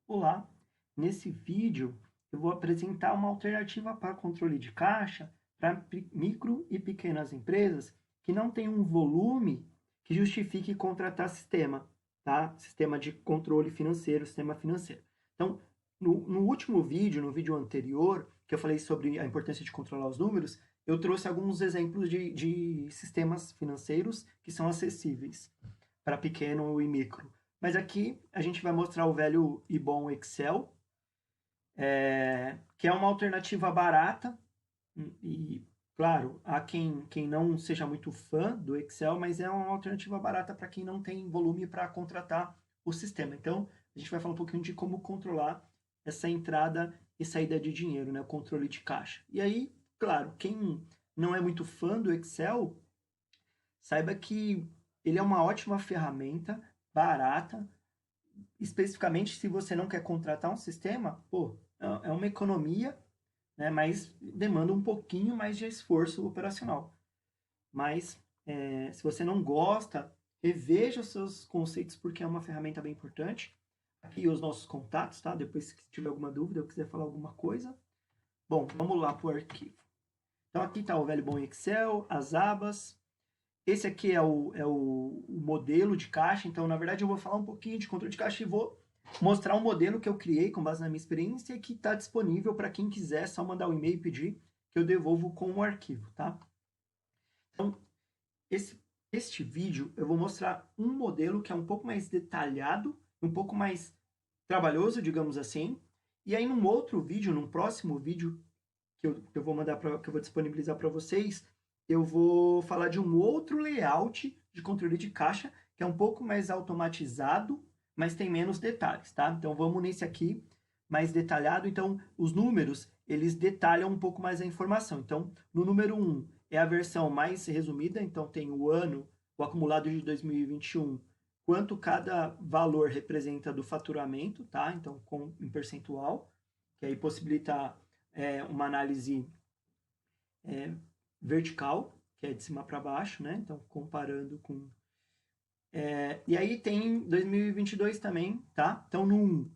Olá, nesse vídeo eu vou apresentar uma alternativa para controle de caixa para micro e pequenas empresas que não têm um volume que justifique contratar sistema, tá? Sistema de controle financeiro, sistema financeiro. Então, no último vídeo, no vídeo anterior, que eu falei sobre a importância de controlar os números, eu trouxe alguns exemplos de sistemas financeiros que são acessíveis para pequeno e micro. Mas aqui a gente vai mostrar o velho e bom Excel, que é uma alternativa barata e, claro, há quem não seja muito fã do Excel, mas é uma alternativa barata para quem não tem volume para contratar o sistema. Então, a gente vai falar um pouquinho de como controlar essa entrada e saída de dinheiro, né? O controle de caixa. E aí, claro, quem não é muito fã do Excel, saiba que ele é uma ótima ferramenta, barata, especificamente se você não quer contratar um sistema, pô, é uma economia, né, mas demanda um pouquinho mais de esforço operacional. Mas se você não gosta, reveja os seus conceitos porque é uma ferramenta bem importante. Aqui os nossos contatos, tá? Depois se tiver alguma dúvida ou quiser falar alguma coisa. Bom, vamos lá para o arquivo. Então aqui está o velho bom Excel, as abas. Esse aqui é o modelo de caixa, então na verdade eu vou falar um pouquinho de controle de caixa e vou mostrar um modelo que eu criei com base na minha experiência e que está disponível para quem quiser, só mandar um e-mail e pedir que eu devolvo com o arquivo, tá? Então, este vídeo eu vou mostrar um modelo que é um pouco mais detalhado, um pouco mais trabalhoso, digamos assim, e aí num outro vídeo, num próximo vídeo que eu vou mandar que eu vou disponibilizar para vocês, eu vou falar de um outro layout de controle de caixa que é um pouco mais automatizado, mas tem menos detalhes, tá? Então vamos nesse aqui mais detalhado. Então os números eles detalham um pouco mais a informação. Então no número 1 é a versão mais resumida, então tem o ano, o acumulado de 2021, quanto cada valor representa do faturamento, tá? Então em percentual, que aí possibilita uma análise é, vertical, que é de cima para baixo, né? Então, comparando com. E aí tem 2022 também, tá? Então, no 1,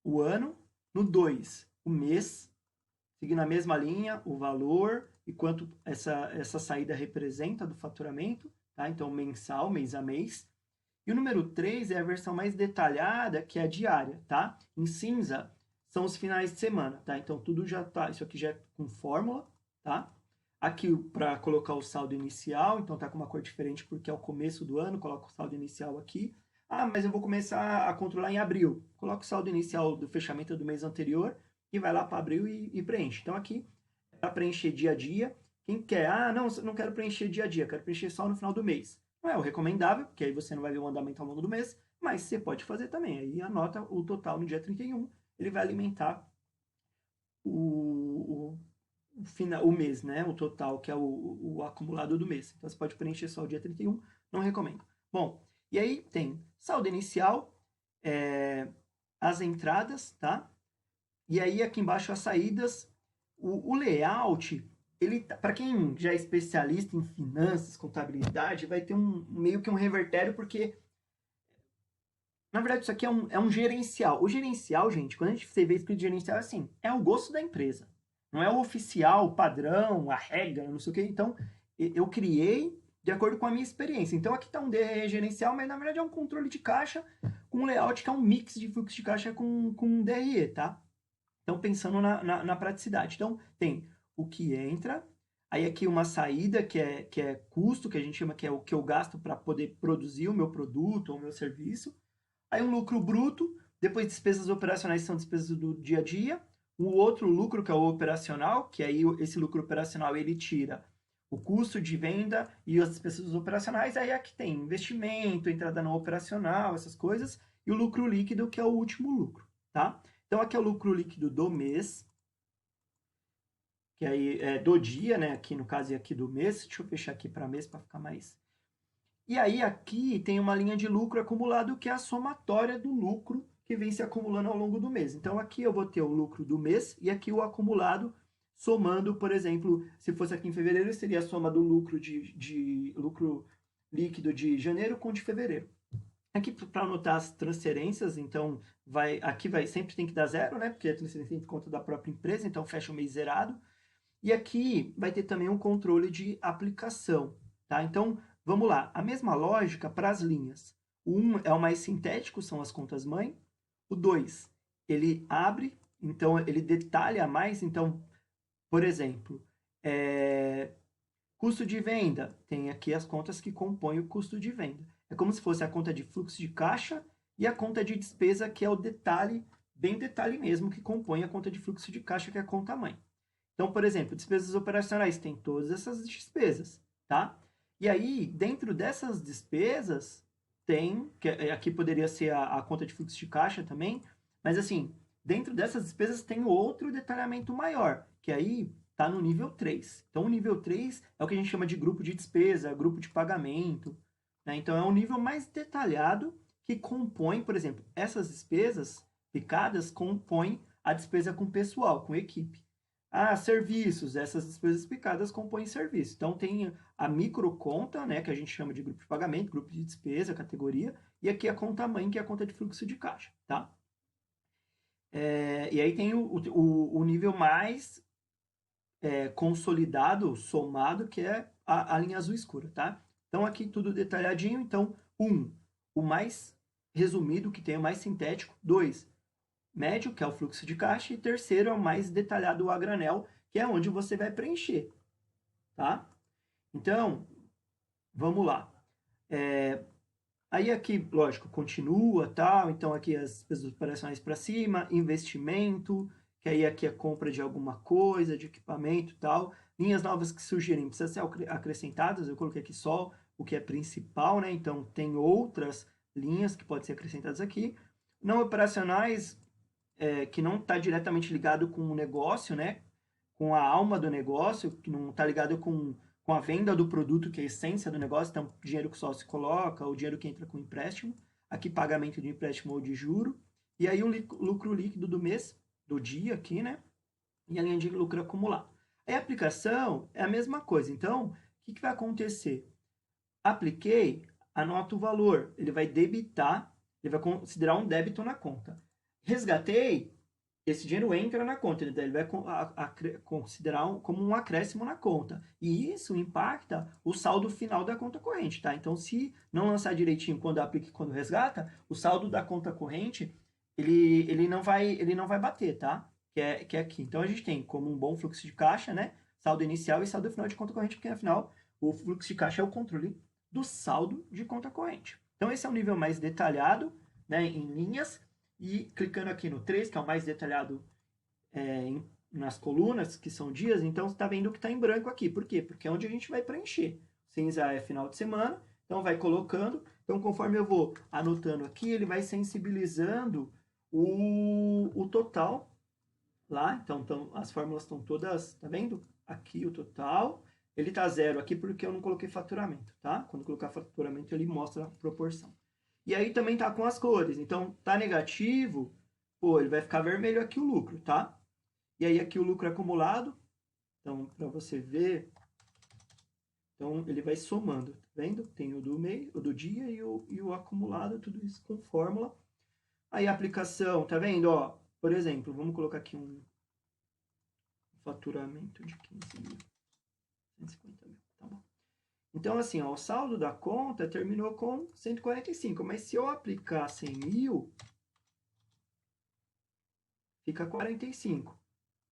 o ano, no 2, o mês, seguindo a mesma linha, o valor e quanto essa saída representa do faturamento, tá? Então, mensal, mês a mês. E o número 3 é a versão mais detalhada, que é a diária, tá? Em cinza são os finais de semana, tá? Então tudo já tá, isso aqui já é com fórmula, tá? Aqui para colocar o saldo inicial, então tá com uma cor diferente porque é o começo do ano, coloca o saldo inicial aqui. Ah, mas eu vou começar a controlar em abril. Coloca o saldo inicial do fechamento do mês anterior e vai lá para abril e preenche. Então aqui é para preencher dia a dia. Quem quer, não quero preencher dia a dia, quero preencher só no final do mês. Não é o recomendável, porque aí você não vai ver o andamento ao longo do mês, mas você pode fazer também. Aí anota o total no dia 31, ele vai alimentar o mês, né? O total, que é o acumulado do mês. Então você pode preencher só o dia 31, não recomendo. Bom, e aí tem saldo inicial, as entradas, tá? E aí aqui embaixo as saídas. O layout, ele para quem já é especialista em finanças, contabilidade, vai ter meio que um revertério, porque na verdade isso aqui é um gerencial. O gerencial, gente, quando a gente vê escrito gerencial, é assim, é o gosto da empresa. Não é o oficial, o padrão, a regra, não sei o quê. Então, eu criei de acordo com a minha experiência. Então, aqui está um DRE gerencial, mas na verdade é um controle de caixa com um layout que é um mix de fluxo de caixa com um DRE, tá? Então, pensando na praticidade. Então, tem o que entra, aí aqui uma saída, que é custo, que a gente chama que é o que eu gasto para poder produzir o meu produto ou o meu serviço. Aí um lucro bruto, depois despesas operacionais são despesas do dia a dia. O outro lucro, que é o operacional, que aí esse lucro operacional ele tira o custo de venda e as despesas operacionais. Aí aqui tem investimento, entrada não operacional, essas coisas. E o lucro líquido, que é o último lucro, tá? Então aqui é o lucro líquido do mês, que aí é do dia, né? Aqui no caso e aqui do mês. Deixa eu fechar aqui para mês para ficar mais. E aí aqui tem uma linha de lucro acumulado que é a somatória do lucro que vem se acumulando ao longo do mês. Então aqui eu vou ter o lucro do mês e aqui o acumulado somando, por exemplo, se fosse aqui em fevereiro, seria a soma do lucro de lucro líquido de janeiro com de fevereiro. Aqui para anotar as transferências, então aqui sempre tem que dar zero, né? Porque a transferência tem conta da própria empresa, então fecha o mês zerado. E aqui vai ter também um controle de aplicação, tá? Então, vamos lá. A mesma lógica para as linhas. O 1 é o mais sintético, são as contas mãe. O 2, ele abre, então ele detalha mais. Então, por exemplo, custo de venda. Tem aqui as contas que compõem o custo de venda. É como se fosse a conta de fluxo de caixa e a conta de despesa, que é o detalhe, bem detalhe mesmo, que compõe a conta de fluxo de caixa, que é a conta mãe. Então, por exemplo, despesas operacionais tem todas essas despesas, tá? E aí, dentro dessas despesas, tem, que aqui poderia ser a conta de fluxo de caixa também, mas assim, dentro dessas despesas tem outro detalhamento maior, que aí está no nível 3. Então, o nível 3 é o que a gente chama de grupo de despesa, grupo de pagamento, né? Então, é um nível mais detalhado que compõe, por exemplo, essas despesas picadas compõem a despesa com pessoal, com equipe. Ah, serviços, essas despesas picadas compõem serviço. Então tem a microconta, né, que a gente chama de grupo de pagamento, grupo de despesa, categoria, e aqui a conta mãe, que é a conta de fluxo de caixa, tá? E aí tem o nível mais consolidado, somado, que é a linha azul escura, tá? Então aqui tudo detalhadinho. Então, o mais resumido, que tem o mais sintético. 2, médio, que é o fluxo de caixa. E terceiro é o mais detalhado, o a granel, que é onde você vai preencher, tá? Então, vamos lá. Aí aqui, lógico, continua, tal. Então aqui as despesas operacionais para cima, investimento, que aí aqui é compra de alguma coisa, de equipamento, tal. Linhas novas que surgirem precisam ser acrescentadas. Eu coloquei aqui só o que é principal, né? Então tem outras linhas que podem ser acrescentadas aqui. Não operacionais, que não está diretamente ligado com o negócio, né? Com a alma do negócio, que não está ligado com a venda do produto, que é a essência do negócio, então dinheiro que o sócio coloca, o dinheiro que entra com empréstimo, aqui pagamento de empréstimo ou de juro, e aí o lucro líquido do mês, do dia aqui, né? E a linha de lucro acumulado. Aí a aplicação é a mesma coisa. Então, o que vai acontecer? Apliquei, anota o valor, ele vai debitar, ele vai considerar um débito na conta. Resgatei, esse dinheiro entra na conta, ele vai considerar como um acréscimo na conta. E isso impacta o saldo final da conta corrente, tá? Então, se não lançar direitinho quando aplica e quando resgata, o saldo da conta corrente, ele não vai bater, tá? Que é aqui. Então, a gente tem como um bom fluxo de caixa, né? Saldo inicial e saldo final de conta corrente, porque afinal, o fluxo de caixa é o controle do saldo de conta corrente. Então, esse é um nível mais detalhado, né, em linhas. E clicando aqui no 3, que é o mais detalhado nas colunas, que são dias, então você está vendo que está em branco aqui. Por quê? Porque é onde a gente vai preencher. Cinza é final de semana, então vai colocando. Então, conforme eu vou anotando aqui, ele vai sensibilizando o total lá. Então, as fórmulas estão todas, tá vendo? Aqui o total. Ele está zero aqui porque eu não coloquei faturamento, tá? Quando colocar faturamento, ele mostra a proporção. E aí também tá com as cores. Então, tá negativo, pô, ele vai ficar vermelho aqui o lucro, tá? E aí aqui o lucro acumulado. Então, para você ver, então ele vai somando, tá vendo? Tem o do mês, o do dia e o acumulado, tudo isso com fórmula. Aí a aplicação, tá vendo? Ó, por exemplo, vamos colocar aqui um faturamento de 15 mil, 150 mil, tá bom? Então, assim, ó, o saldo da conta terminou com 145, mas se eu aplicar 100 mil, fica 45.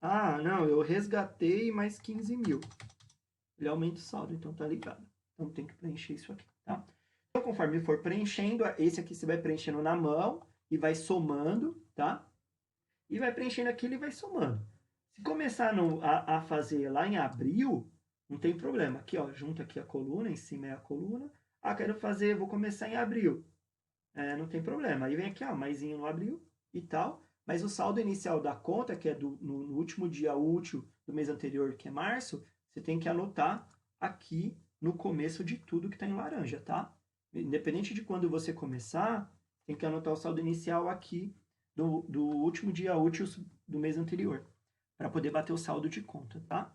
Ah, não, eu resgatei mais 15 mil. Ele aumenta o saldo, então tá ligado. Então tem que preencher isso aqui, tá? Então, conforme for preenchendo, esse aqui você vai preenchendo na mão e vai somando, tá? E vai preenchendo aquilo e vai somando. Se começar a fazer lá em abril, não tem problema. Aqui, ó, junta aqui a coluna, em cima é a coluna. Ah, quero fazer, vou começar em abril. Não tem problema. Aí vem aqui, ó, maisinho no abril e tal. Mas o saldo inicial da conta, que é no último dia útil do mês anterior, que é março, você tem que anotar aqui no começo de tudo que está em laranja, tá? Independente de quando você começar, tem que anotar o saldo inicial aqui do último dia útil do mês anterior, para poder bater o saldo de conta, tá?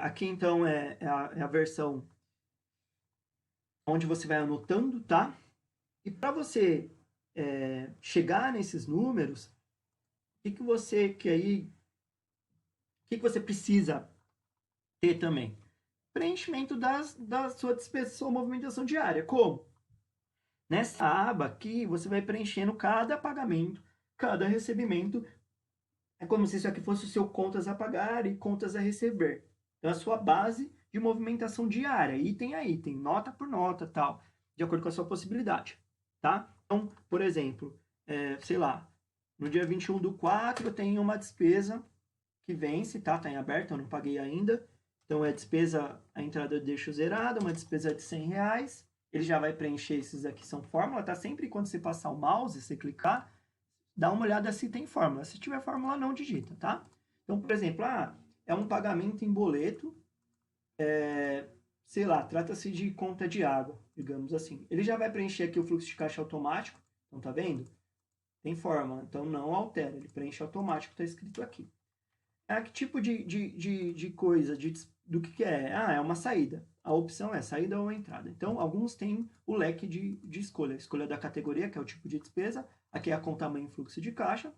Aqui, então, é a versão onde você vai anotando, tá? E para você chegar nesses números, o que você precisa ter também? Preenchimento da sua despesa, sua movimentação diária. Como? Nessa aba aqui, você vai preenchendo cada pagamento, cada recebimento. É como se isso aqui fosse o seu contas a pagar e contas a receber. Então, a sua base de movimentação diária, item a item, nota por nota, tal, de acordo com a sua possibilidade, tá? Então, por exemplo, sei lá, no dia 21/4 eu tenho uma despesa que vence, tá? Tá em aberto, eu não paguei ainda. Então, é despesa, a entrada eu deixo zerada, uma despesa de R$ 100. Ele já vai preencher esses aqui, são fórmula, tá? Sempre quando você passar o mouse, você clicar, dá uma olhada se tem fórmula. Se tiver fórmula, não digita, tá? Então, por exemplo, é um pagamento em boleto, sei lá, trata-se de conta de água, digamos assim. Ele já vai preencher aqui o fluxo de caixa automático, então tá vendo? Tem fórmula, então não altera, ele preenche automático, tá escrito aqui. Que tipo de coisa, do que é? É uma saída. A opção é saída ou entrada. Então, alguns têm o leque de escolha. Escolha da categoria, que é o tipo de despesa. Aqui é a conta mãe fluxo de caixa.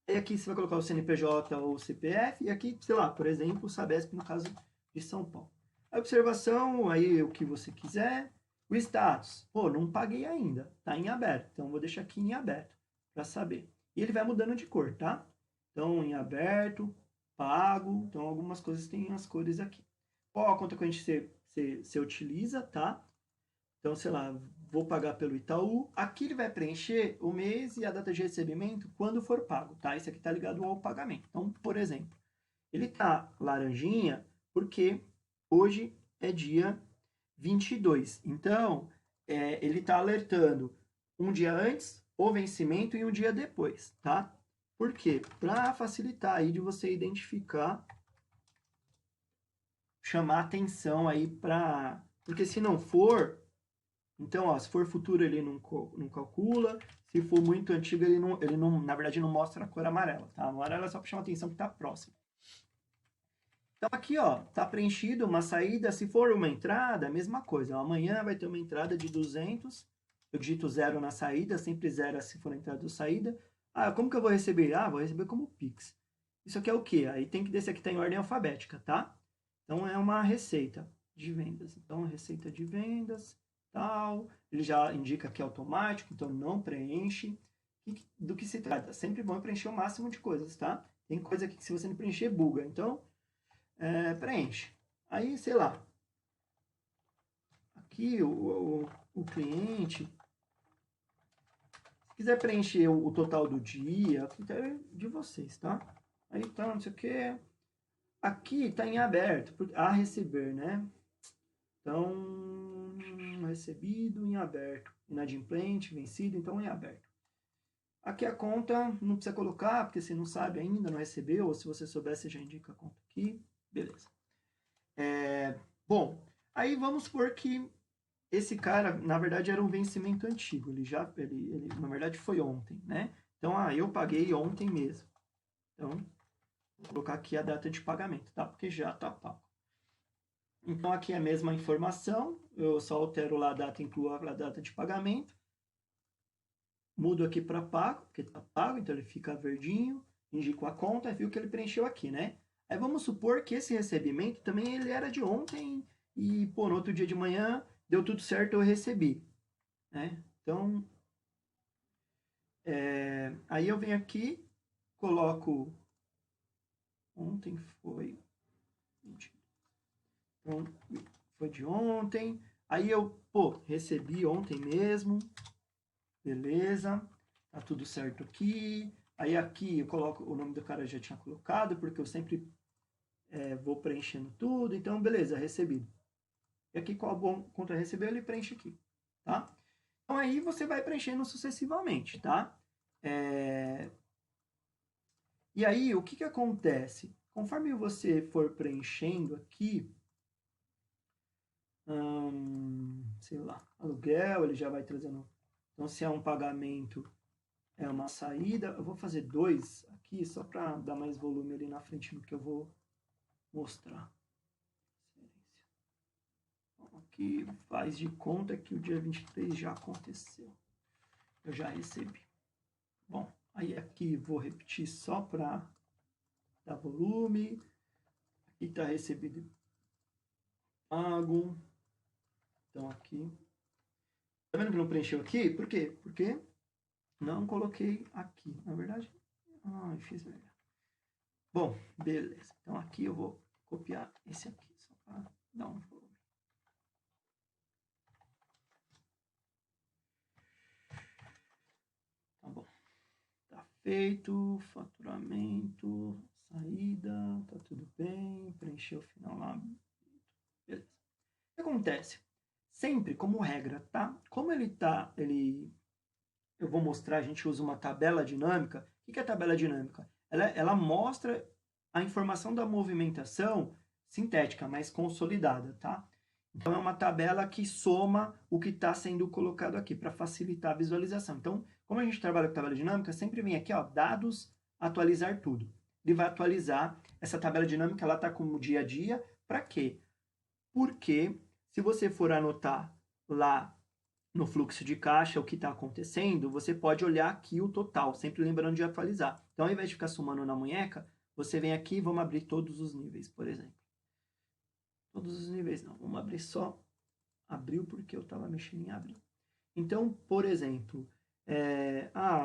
E aqui você vai colocar o CNPJ ou o CPF. E aqui, sei lá, por exemplo, o Sabesp, no caso de São Paulo. A observação, aí o que você quiser. O status. Pô, não paguei ainda. Tá em aberto. Então, vou deixar aqui em aberto para saber. E ele vai mudando de cor, tá? Então, em aberto, pago. Então, algumas coisas têm as cores aqui. Qual a conta corrente você utiliza, tá? Então, sei lá, vou pagar pelo Itaú. Aqui ele vai preencher o mês e a data de recebimento quando for pago, tá? Isso aqui tá ligado ao pagamento. Então, por exemplo, ele tá laranjinha porque hoje é dia 22. Então, ele tá alertando um dia antes, o vencimento e um dia depois, tá? Por quê? Para facilitar aí de você identificar, chamar atenção aí para... Porque se não for, então, ó, se for futuro ele não calcula, se for muito antigo ele não, na verdade não mostra a cor amarela, tá? A amarela é só para chamar atenção que tá próximo. Então aqui, ó, tá preenchido uma saída, se for uma entrada, a mesma coisa. Amanhã vai ter uma entrada de 200, eu digito 0 na saída, sempre 0 se for entrada ou saída. Como que eu vou receber? Vou receber como Pix. Isso aqui é o quê? Aí tem que descer aqui, tá em ordem alfabética, tá? Então é uma receita de vendas. Então, receita de vendas, tal. Ele já indica que é automático, então não preenche. Do que se trata? Sempre bom preencher o máximo de coisas, tá? Tem coisa aqui que se você não preencher, buga. Então, preenche. Aí, sei lá, aqui o cliente, se quiser preencher o total do dia, a critério de vocês, tá? Aí tá, não sei o que. Aqui tá em aberto, a receber, né? Então, recebido em aberto. Inadimplente, vencido, então em aberto. Aqui a conta, não precisa colocar, porque você não sabe ainda, não recebeu, ou se você souber, você já indica a conta aqui. Beleza. Bom, aí vamos supor que esse cara, na verdade, era um vencimento antigo. Ele na verdade, foi ontem, né? Então, eu paguei ontem mesmo. Então, vou colocar aqui a data de pagamento, tá? Porque já tá pago. Então, aqui é a mesma informação. Eu só altero lá a data, incluo a data de pagamento. Mudo aqui para pago, porque tá pago, então ele fica verdinho. Indico a conta, viu que ele preencheu aqui, né? Aí vamos supor que esse recebimento também ele era de ontem e, pô, no outro dia de manhã deu tudo certo, eu recebi, né? Então, aí eu venho aqui, coloco ontem foi, então foi de ontem, aí eu, pô, recebi ontem mesmo, beleza, tá tudo certo aqui. Aí aqui eu coloco, o nome do cara eu já tinha colocado, porque eu sempre vou preenchendo tudo, então beleza, recebido. E aqui qual conta recebeu, ele preenche aqui, tá? Então aí você vai preenchendo sucessivamente, tá? E aí, o que que acontece? Conforme você for preenchendo aqui, sei lá, aluguel, ele já vai trazendo. Então, se é um pagamento, é uma saída. Eu vou fazer 2 aqui, só para dar mais volume ali na frente no que eu vou mostrar. aqui faz de conta que o dia 23 já aconteceu. Eu já recebi. Bom, aí aqui vou repetir só para dar volume. Aqui está recebido e pago. Então aqui. Tá vendo que não preencheu aqui? Por quê? Porque não coloquei aqui. Na verdade, fiz merda. Bom, beleza. Então aqui eu vou copiar esse aqui, só para dar um volume. Tá bom. Tá feito, faturamento, saída, tá tudo bem, preencheu o final lá. Beleza. O que acontece? Sempre, como regra, tá? Como eu vou mostrar, a gente usa uma tabela dinâmica. O que é a tabela dinâmica? Ela mostra a informação da movimentação sintética, mas consolidada, tá? Então, é uma tabela que soma o que está sendo colocado aqui, para facilitar a visualização. Então, como a gente trabalha com tabela dinâmica, sempre vem aqui, ó, dados, atualizar tudo. Ele vai atualizar. Essa tabela dinâmica, ela está como dia a dia. Para quê? Porque, se você for anotar lá no fluxo de caixa o que está acontecendo, você pode olhar aqui o total, sempre lembrando de atualizar. Então, ao invés de ficar somando na munheca, você vem aqui e vamos abrir todos os níveis, por exemplo. Todos os níveis não, vamos abrir só abril porque eu estava mexendo em abril. Então, por exemplo,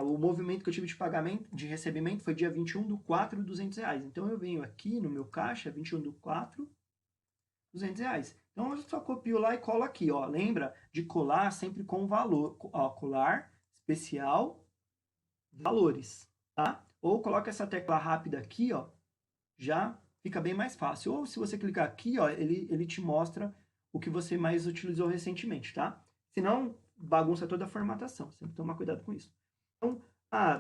o movimento que eu tive de pagamento, de recebimento foi dia 21/4, R$200. Então, eu venho aqui no meu caixa, 21/4, R$200. Então, eu só copio lá e colo aqui, ó. Lembra de colar sempre com valor, ó, colar, especial, valores, tá? Ou coloca essa tecla rápida aqui, ó, já fica bem mais fácil. Ou se você clicar aqui, ó, ele te mostra o que você mais utilizou recentemente, tá? Senão, bagunça toda a formatação. Sempre tomar cuidado com isso. Então,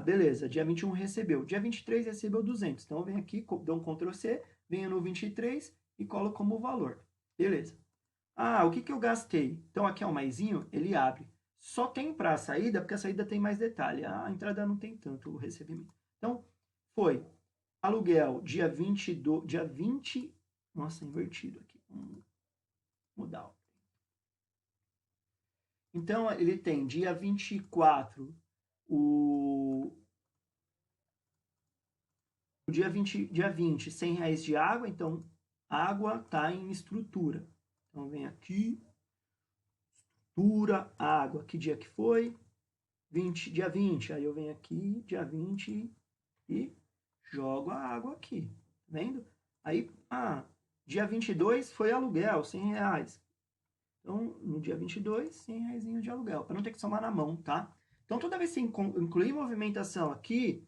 beleza, dia 21 recebeu. Dia 23 recebeu 200. Então, eu venho aqui, dou um Ctrl+C, venho no 23 e colo como valor. Beleza. O que eu gastei? Então, aqui é o maisinho, ele abre. Só tem para a saída, porque a saída tem mais detalhe. A entrada não tem tanto, o recebimento. Então, foi aluguel, dia 20... Nossa, invertido aqui. Vamos mudar. Então, ele tem dia 24, o dia 20, R$100 de água. Então, água está em estrutura. Então, vem aqui, estrutura, água. Que dia que foi? Dia 20. Aí eu venho aqui, dia 20, e jogo a água aqui. Tá vendo? Aí, dia 22 foi aluguel, R$100. Então, no dia 22, R$100 de aluguel, para não ter que somar na mão, tá? Então, toda vez que você incluir movimentação aqui,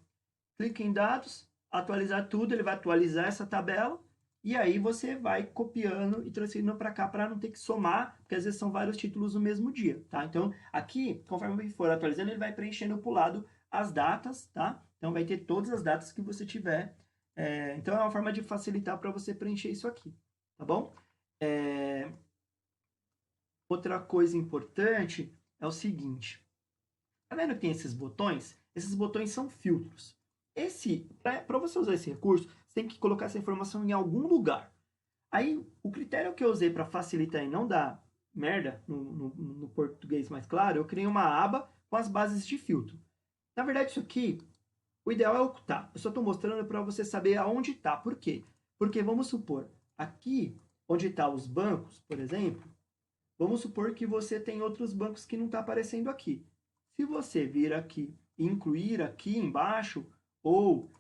clica em dados, atualizar tudo, ele vai atualizar essa tabela, e aí você vai copiando e transferindo para cá para não ter que somar, porque às vezes são vários títulos no mesmo dia, tá? Então, aqui, conforme ele for atualizando, ele vai preenchendo para o lado as datas, tá? Então, vai ter todas as datas que você tiver. Então, é uma forma de facilitar para você preencher isso aqui, tá bom? Outra coisa importante é o seguinte. Tá vendo que tem esses botões? Esses botões são filtros. Para você usar esse recurso, você tem que colocar essa informação em algum lugar. Aí, o critério que eu usei para facilitar e não dar merda no português mais claro, eu criei uma aba com as bases de filtro. Na verdade, isso aqui, o ideal é ocultar. Eu só estou mostrando para você saber aonde está. Por quê? Porque, vamos supor, aqui onde estão os bancos, por exemplo, vamos supor que você tem outros bancos que não está aparecendo aqui. Se você vir aqui e incluir aqui embaixo, ou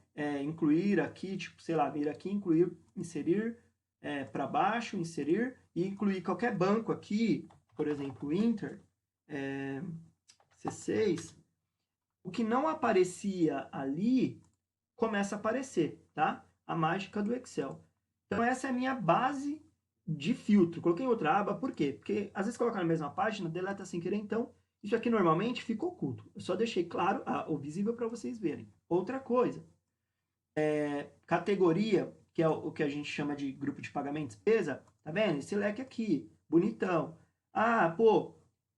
incluir aqui, tipo, sei lá, vir aqui, incluir, inserir para baixo, inserir, e incluir qualquer banco aqui, por exemplo, Inter, C6, o que não aparecia ali, começa a aparecer, tá? A mágica do Excel. Então, essa é a minha base de filtro. Coloquei outra aba, por quê? Porque às vezes colocar na mesma página, deleta sem querer, então isso aqui normalmente fica oculto. Eu só deixei claro, o visível para vocês verem. Outra coisa, categoria, que é o que a gente chama de grupo de pagamento e despesa, tá vendo? Esse leque aqui, bonitão.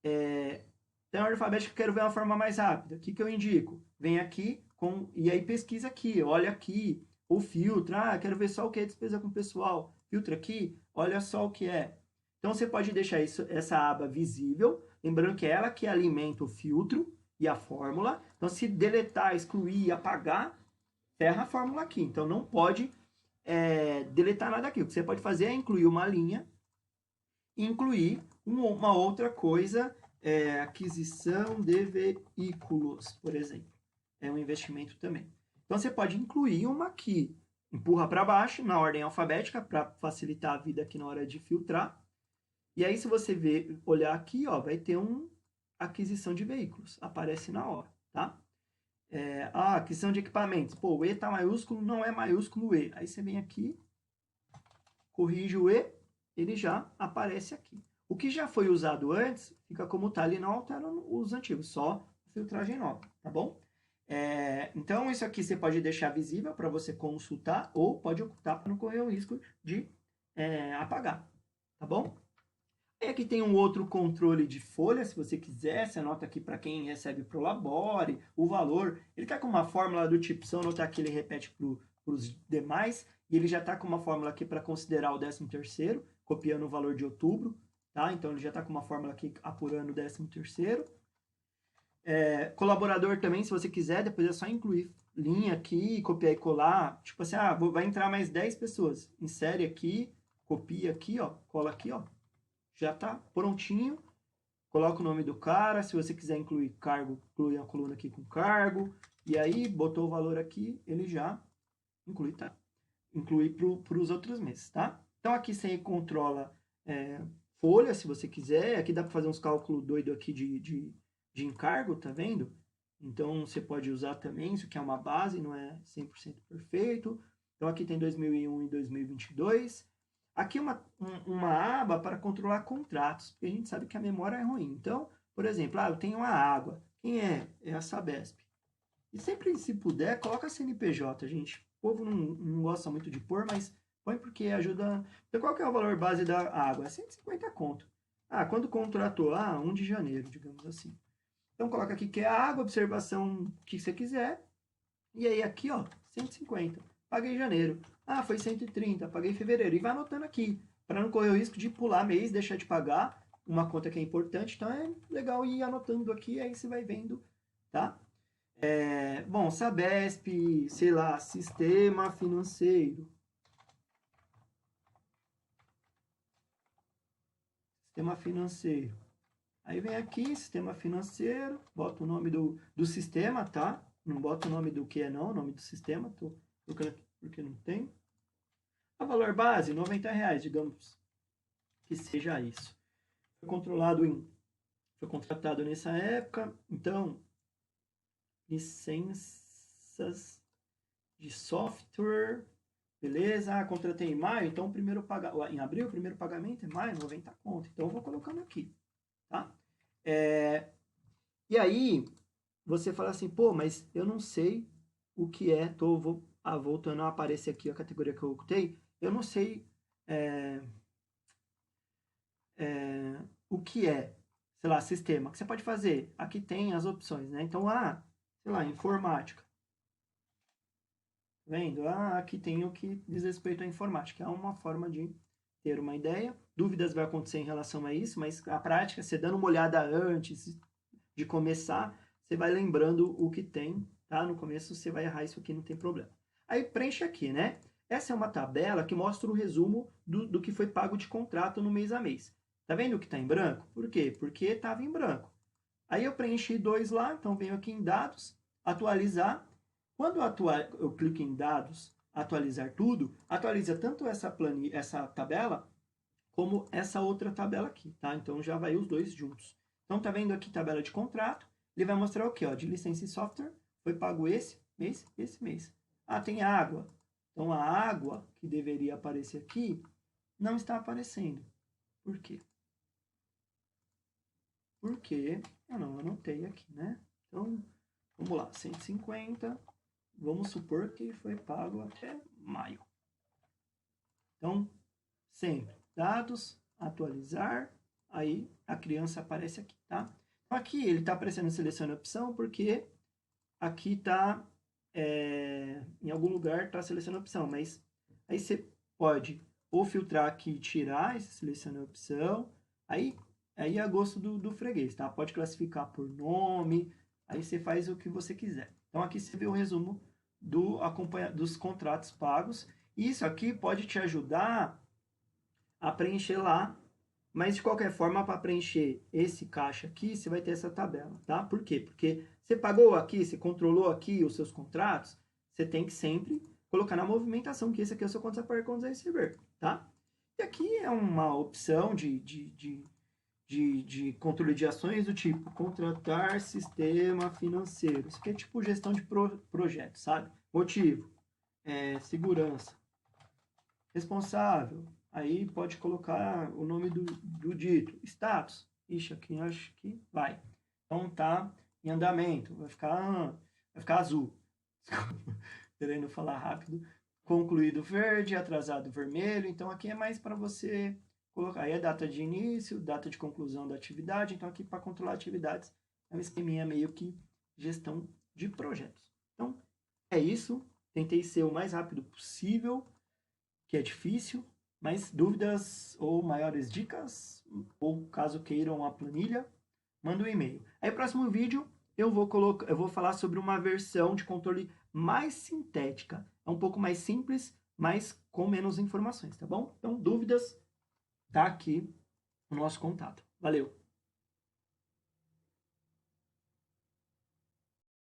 Tem ordem alfabética que eu quero ver uma forma mais rápida. O que eu indico? Vem aqui e aí pesquisa aqui, olha aqui, ou filtra. Quero ver só o que é despesa com o pessoal. Filtra aqui, olha só o que é. Então, você pode deixar essa aba visível, lembrando que é ela que alimenta o filtro e a fórmula. Então, se deletar, excluir, apagar, ferra a fórmula aqui. Então, não pode deletar nada aqui. O que você pode fazer é incluir uma linha e incluir uma outra coisa, aquisição de veículos, por exemplo. É um investimento também. Então, você pode incluir uma aqui, empurra para baixo, na ordem alfabética, para facilitar a vida aqui na hora de filtrar. E aí, se você olhar aqui, ó, vai ter aquisição de veículos. Aparece na hora, tá? Aquisição de equipamentos. Pô, o E tá maiúsculo, não é maiúsculo o E. Aí você vem aqui, corrige o E, ele já aparece aqui. O que já foi usado antes, fica como tá ali, não altera os antigos, só filtragem nova, tá bom? Então, isso aqui você pode deixar visível para você consultar ou pode ocultar para não correr o risco de apagar, tá bom? Aqui tem um outro controle de folha, se você quiser, você anota aqui para quem recebe pro Labore, o valor. Ele está com uma fórmula do tipo, se eu anotar aqui, ele repete para os demais, e ele já está com uma fórmula aqui para considerar o 13º, copiando o valor de outubro, tá? Então, ele já está com uma fórmula aqui apurando o 13º. Colaborador também, se você quiser, depois é só incluir linha aqui, copiar e colar. Tipo assim, vai entrar mais 10 pessoas. Insere aqui, copia aqui, ó, cola aqui, ó. Já está prontinho. Coloca o nome do cara. Se você quiser incluir cargo, inclui a coluna aqui com cargo. E aí, botou o valor aqui, ele já inclui, tá? Inclui para os outros meses, tá? Então, aqui você controla folha, se você quiser. Aqui dá para fazer uns cálculos doidos aqui de encargo, tá vendo? Então, você pode usar também. Isso aqui é uma base, não é 100% perfeito. Então, aqui tem 2001 e 2022. Aqui uma aba para controlar contratos, porque a gente sabe que a memória é ruim. Então, por exemplo, eu tenho uma água. Quem é? É a Sabesp. E sempre, se puder, coloca a CNPJ, gente. O povo não gosta muito de pôr, mas põe porque ajuda. Então, qual que é o valor base da água? É 150 conto. Quando contratou? 1 de janeiro, digamos assim. Então, coloca aqui que é a água, observação que você quiser. E aí, aqui, ó, 150. Paguei em janeiro. Foi 130, paguei em fevereiro. E vai anotando aqui, para não correr o risco de pular mês, deixar de pagar uma conta que é importante. Então é legal ir anotando aqui, aí você vai vendo, tá? Bom, Sabesp, sei lá, sistema financeiro. Sistema financeiro. Aí vem aqui, sistema financeiro, bota o nome do sistema, tá? Não bota o nome do que não, o nome do sistema. Tô colocando aqui porque não tem. O valor base, R$90, digamos que seja isso. Foi contratado nessa época, então, licenças de software, beleza? Contratei em maio, então em abril, o primeiro pagamento é maio, 90 conto. Então, eu vou colocando aqui, tá? E aí, você fala assim, pô, mas eu não sei o que é, voltando a aparecer aqui a categoria que eu ocultei, eu não sei o que é, sei lá, sistema. O que você pode fazer? Aqui tem as opções, né? Então, sei lá, informática. Vendo? Aqui tem o que diz respeito à informática. É uma forma de ter uma ideia. Dúvidas vai acontecer em relação a isso, mas a prática, você dando uma olhada antes de começar, você vai lembrando o que tem, tá? No começo você vai errar isso aqui, não tem problema. Aí preenche aqui, né? Essa é uma tabela que mostra o resumo do que foi pago de contrato no mês a mês. Tá vendo que tá em branco? Por quê? Porque estava em branco. Aí eu preenchi 2 lá, então venho aqui em dados, atualizar. Quando eu clico em dados, atualizar tudo, atualiza tanto essa tabela como essa outra tabela aqui, tá? Então já vai os dois juntos. Então tá vendo aqui tabela de contrato, ele vai mostrar o quê? De licença e software, foi pago esse mês, esse mês. Tem água. Então a água que deveria aparecer aqui não está aparecendo. Por quê? Porque eu não anotei aqui, né? Então, vamos lá, 150, vamos supor que foi pago até maio. Então, sempre, dados, atualizar, aí a criança aparece aqui, tá? Então, aqui ele está aparecendo selecione opção, porque aqui está, em algum lugar está selecionando opção, mas aí você pode ou filtrar aqui e tirar, esse seleciona a opção. Aí é a gosto do freguês, tá? Pode classificar por nome, aí você faz o que você quiser. Então aqui você vê o resumo dos contratos pagos. Isso aqui pode te ajudar a preencher lá, mas de qualquer forma, para preencher esse caixa aqui, você vai ter essa tabela, tá? Por quê? Porque você pagou aqui, você controlou aqui os seus contratos, você tem que sempre colocar na movimentação que esse aqui é o seu contas a pagar, contas a receber, tá? E aqui é uma opção de controle de ações do tipo contratar sistema financeiro. Isso aqui é tipo gestão de projeto, sabe? Motivo, segurança, responsável. Aí pode colocar o nome do dito. Status. Ixi, aqui eu acho que vai. Então tá em andamento. Vai ficar azul. Desculpa, querendo falar rápido. Concluído verde, atrasado vermelho. Então aqui é mais para você colocar. Aí é data de início, data de conclusão da atividade. Então aqui para controlar atividades é um esqueminha meio que gestão de projetos. Então é isso. Tentei ser o mais rápido possível, que é difícil, mas dúvidas ou maiores dicas, ou caso queiram a planilha, manda um e-mail. Aí no próximo vídeo eu vou falar sobre uma versão de controle mais sintética. É um pouco mais simples, mas com menos informações, tá bom? Então, dúvidas, tá aqui o nosso contato. Valeu!